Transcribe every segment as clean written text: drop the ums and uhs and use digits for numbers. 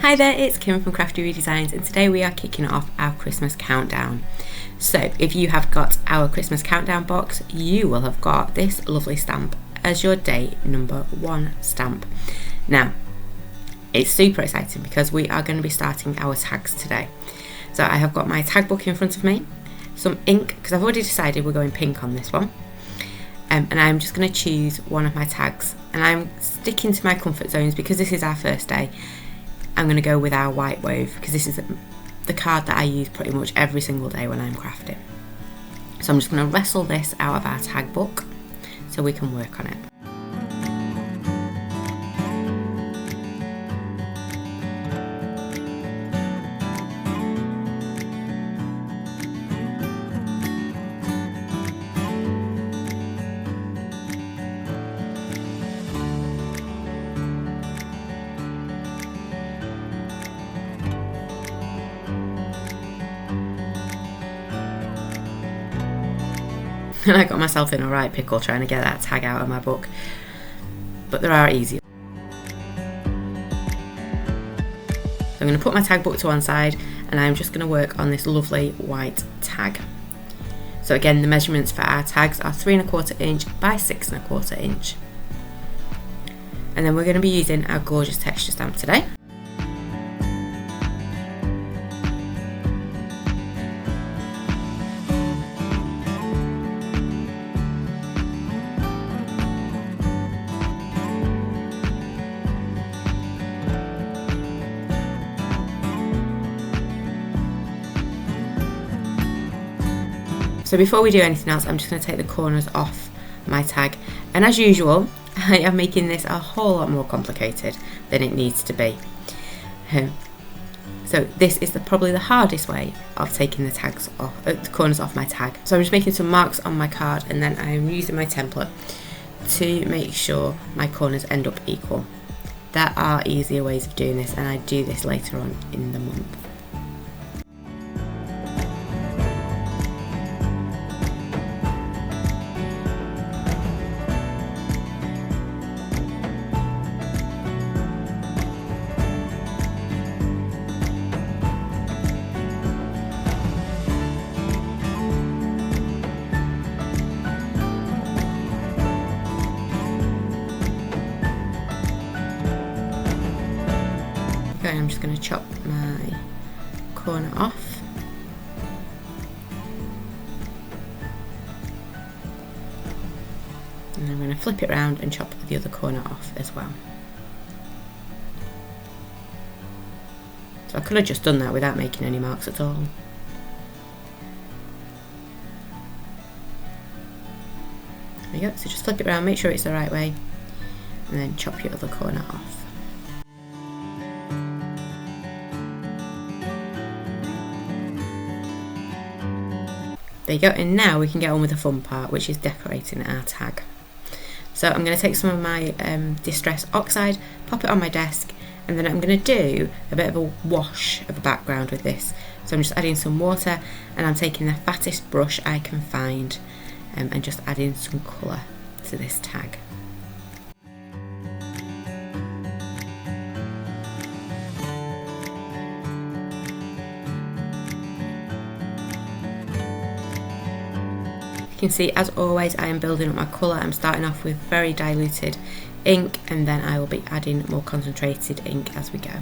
Hi there, it's Kim from Crafty Roo Designs, and today we are kicking off our Christmas countdown. So if you have got our Christmas countdown box, you will have got this lovely stamp as your day number 1 stamp. Now, it's super exciting because we are going to be starting our tags today. So I have got my tag book in front of me, some ink, because I've already decided we're going pink on this one. And I'm just going to choose one of my tags, and I'm sticking to my comfort zones because this is our first day. I'm going to go with our white wove because this is the card that I use pretty much every single day when I'm crafting. So I'm just going to wrestle this out of our tag book so we can work on it. And I got myself in a right pickle trying to get that tag out of my book, but there are easier. So I'm going to put my tag book to one side and I'm just going to work on this lovely white tag. So again, the measurements for our tags are 3 1/4 inch by 6 1/4 inch. And then we're going to be using our gorgeous texture stamp today. So before we do anything else, I'm just going to take the corners off my tag. And as usual, I am making this a whole lot more complicated than it needs to be. So this is probably the hardest way of taking the tags off, the corners off my tag. So I'm just making some marks on my card, and then I am using my template to make sure my corners end up equal. There are easier ways of doing this, and I do this later on in the month. I'm just going to chop my corner off. And I'm going to flip it around and chop the other corner off as well. So I could have just done that without making any marks at all. There we go, so just flip it around, make sure it's the right way, and then chop your other corner off. There you go, and now we can get on with the fun part, which is decorating our tag. So I'm going to take some of my Distress Oxide, pop it on my desk, and then I'm going to do a bit of a wash of a background with this. So I'm just adding some water, and I'm taking the fattest brush I can find and just adding some colour to this tag. You can see, as always, I am building up my colour. I'm starting off with very diluted ink, and then I will be adding more concentrated ink as we go.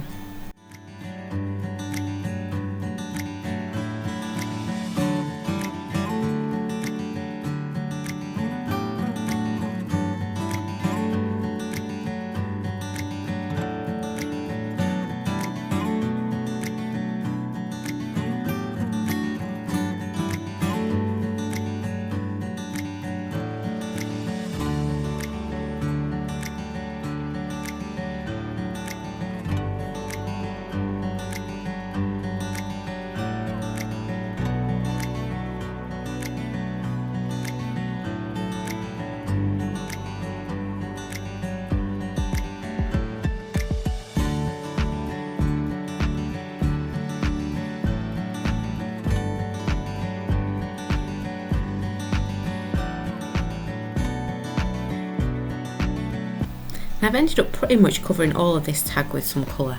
And I've ended up pretty much covering all of this tag with some colour.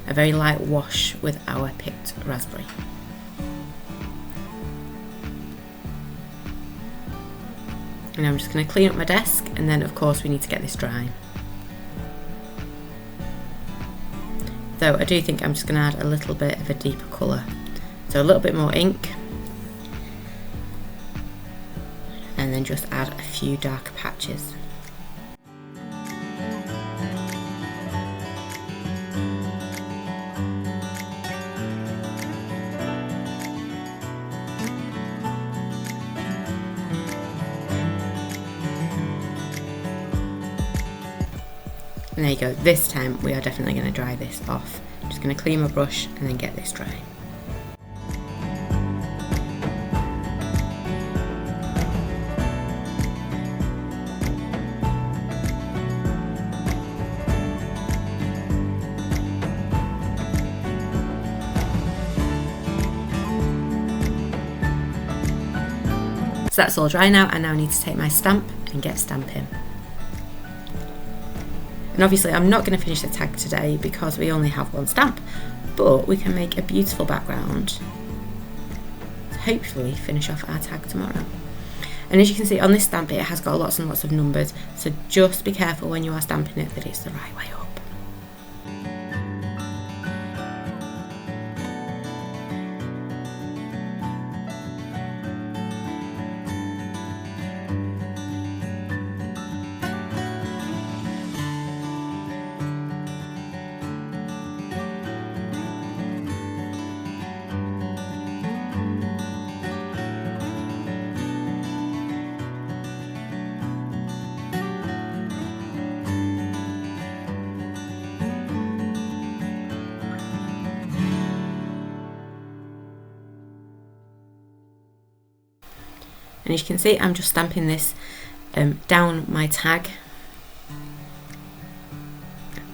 a very light wash with our picked raspberry. And I'm just going to clean up my desk, and then of course we need to get this dry. Though I do think I'm just going to add a little bit of a deeper colour. So a little bit more ink, and then just add a few darker patches. And there you go, this time we are definitely going to dry this off. I'm just going to clean my brush and then get this dry. So that's all dry now. I now need to take my stamp and get stamping. And obviously I'm not going to finish the tag today because we only have one stamp, but we can make a beautiful background to hopefully finish off our tag tomorrow. And as you can see on this stamp, it has got lots and lots of numbers, so just be careful when you are stamping it that it's the right way up. And as you can see, I'm just stamping this down my tag,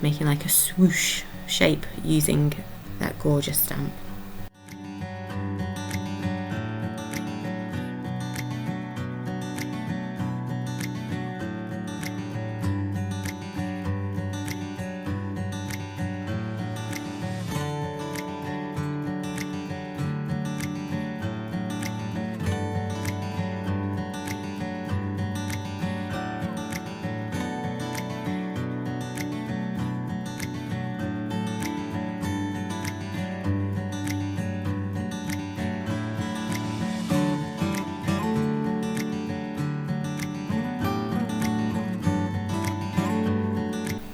making like a swoosh shape using that gorgeous stamp.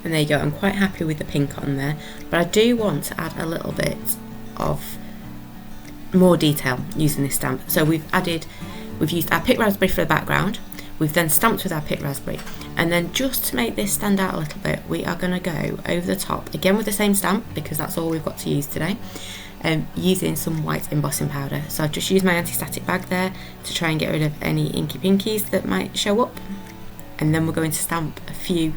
And there you go, I'm quite happy with the pink on there, but I do want to add a little bit of more detail using this stamp. So we've used our picked raspberry for the background, we've then stamped with our picked raspberry, and then just to make this stand out a little bit, we are going to go over the top, again with the same stamp, because that's all we've got to use today, using some white embossing powder. So I've just used my anti-static bag there to try and get rid of any inky pinkies that might show up, and then we're going to stamp a few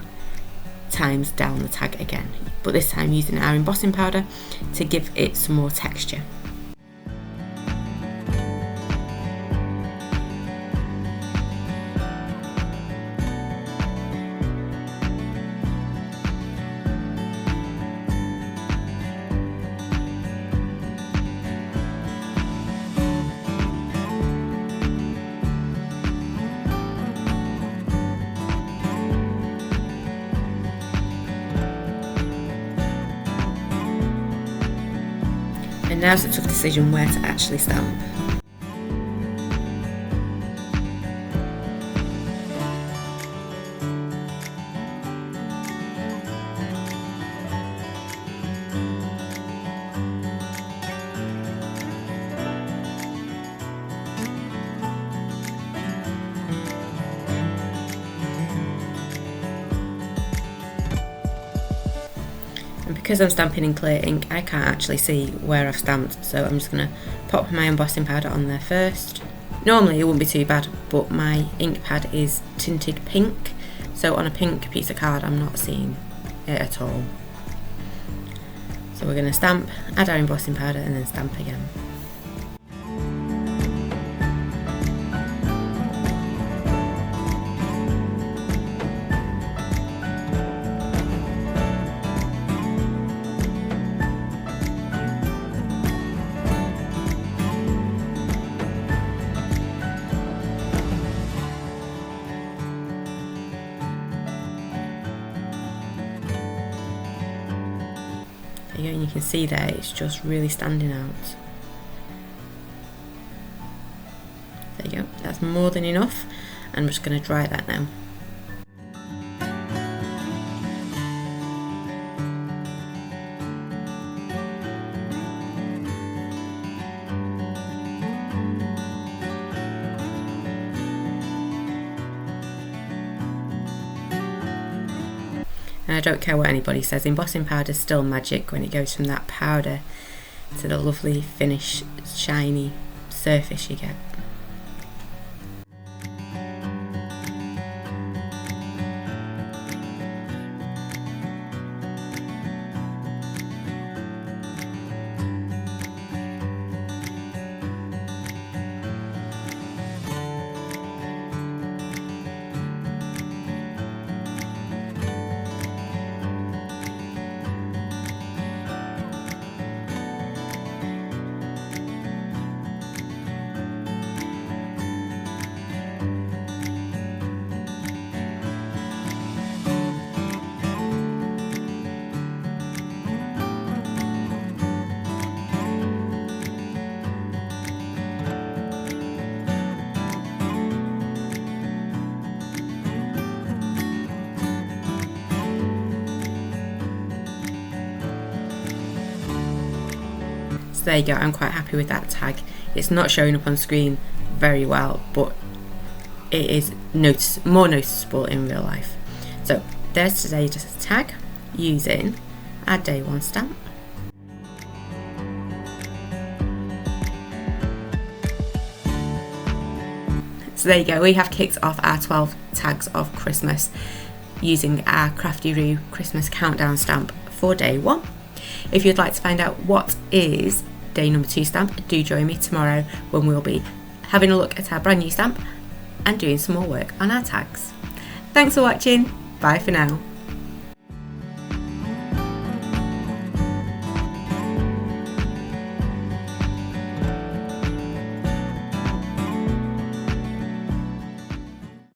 times down the tag again, but this time using our embossing powder to give it some more texture. And now's the tough decision where to actually stamp. And because I'm stamping in clear ink, I can't actually see where I've stamped, so I'm just going to pop my embossing powder on there first. Normally it wouldn't be too bad, but my ink pad is tinted pink, so on a pink piece of card I'm not seeing it at all. So we're going to stamp, add our embossing powder, and then stamp again. There you go, and you can see there it's just really standing out. There you go, that's more than enough. I'm just going to dry that now. And I don't care what anybody says, embossing powder is still magic when it goes from that powder to the lovely finished shiny surface you get. So there you go, I'm quite happy with that tag. It's not showing up on screen very well, but it is more noticeable in real life. So there's today's tag using our day one stamp. So there you go, we have kicked off our 12 tags of Christmas using our Crafty Roo Christmas countdown stamp for day one. If you'd like to find out what is day number 2 stamp, do join me tomorrow when we'll be having a look at our brand new stamp and doing some more work on our tags. Thanks for watching, bye for now.